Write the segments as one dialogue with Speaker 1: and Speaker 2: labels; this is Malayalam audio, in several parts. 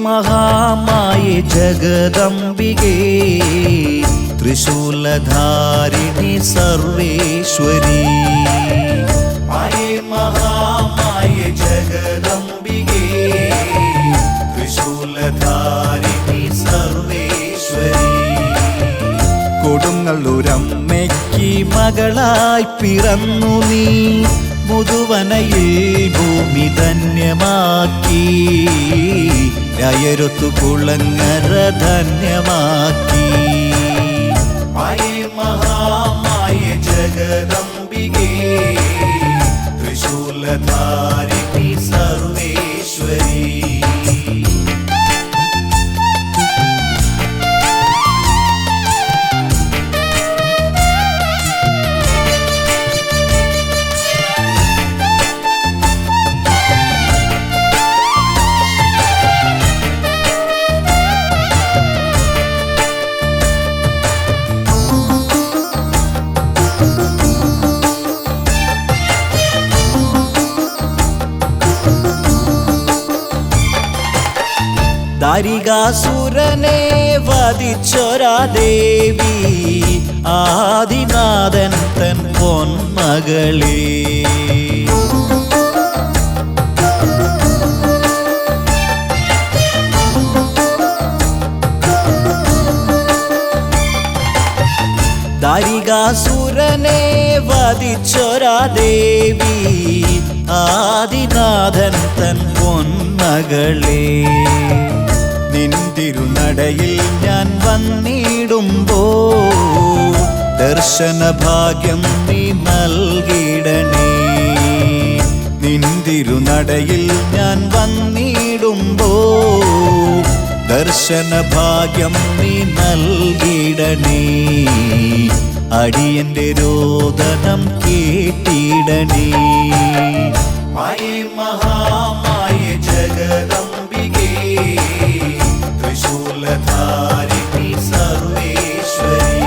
Speaker 1: മഹാമായേ ജഗദംബികേ ത്രിശൂലധാരിണി സർവേശ്വരി മായേ മഹാമായേ ജഗദംബികേ ത്രിശൂലധാരിണി സർവേശ്വരി കൊടുങ്ങല്ലൂരമ്മയ്ക്ക് മകളായി പിറന്നു നീ മുതുവനയിൽ ഭൂമി ധന്യമാക്കി രായരൊത്തു കുളങ്ങര ധന്യമാക്കി മായേ മഹാമായേ ജഗദംബികേ ത്രിശൂലധാരിണി സർവേശ്വരി ദാരികാസുരനെ വധിച്ചൊരാ ദേവി ആദിനാഥൻ തൻ പൊന്മകളേ ദാരികാസുരനെ വധിച്ചൊരാ ദേവി ആദിനാഥൻ തൻ പൊന്മകളേ നിന്തിരുനടയിൽ ഞാൻ വന്നിടുമ്പോ ദർശനഭാഗ്യം നീ നൽകിടണേ നിന്തിരുനടയിൽ ഞാൻ വന്നിടുമ്പോ ദർശനഭാഗ്യം നീ നൽകിടണേ അടിയന്റെ രോദനം കേട്ടിടണേ മായേ മഹാമായേ ജഗദംബികേ ത്രിശൂലധാരിണി സർവേശ്വരി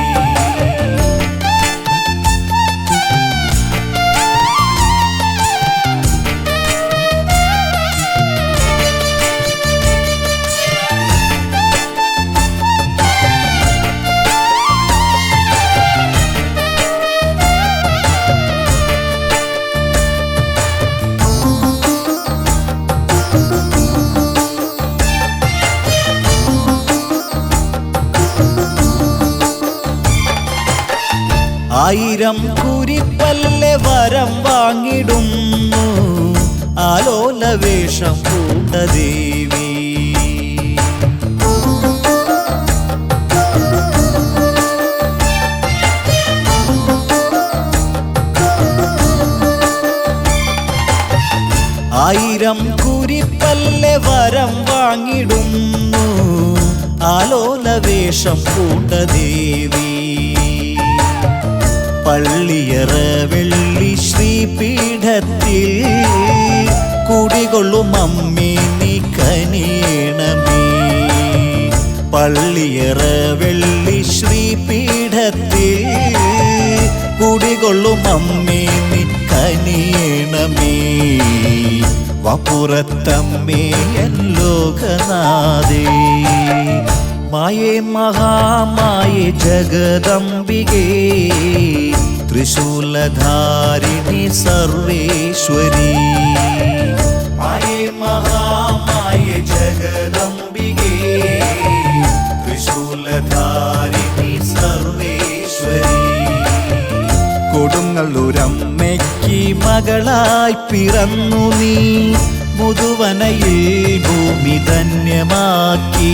Speaker 1: ആയിരം കുരിപ്പല്ലെ വരം വാങ്ങിടുന്നു ആലോലവേഷം പൂണ്ട ദേവി ആയിരം കുരിപ്പല്ലെ വരം വാങ്ങിടുന്നു ആലോലവേഷം പൂണ്ട ദേവി പള്ളിയറ വെള്ളി ശ്രീപീഠത്തിൽ കുടികൊള്ളും അമ്മേ നീ കനിയണമേ പള്ളിയറ വെള്ളി ശ്രീപീഠത്തിൽ കുടികൊള്ളും അമ്മേ നീ കനിയണമേ വപുരത്തമ്മേ ലോകനാഥേ മായേ മഹാമായേ ജഗദംബികേ ത്രിശൂലധാരിണി സർവേശ്വരി മായേ മഹാമായേ ജഗദംബികേ ത്രിശൂലധാരിണി സർവേശ്വരി കൊടുങ്ങല്ലൂരമ്മയ്ക്ക് മകളായി പിറന്നു നീ മുതുവനയിൽ ഭൂമി ധന്യമാക്കി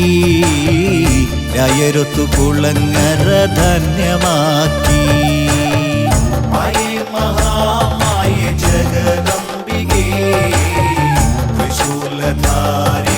Speaker 1: രായരൊത്തു കുളങ്ങര ധന്യമാക്കി മായേ മഹാമായേ ജഗദംബികേ ത്രിശൂലധാരി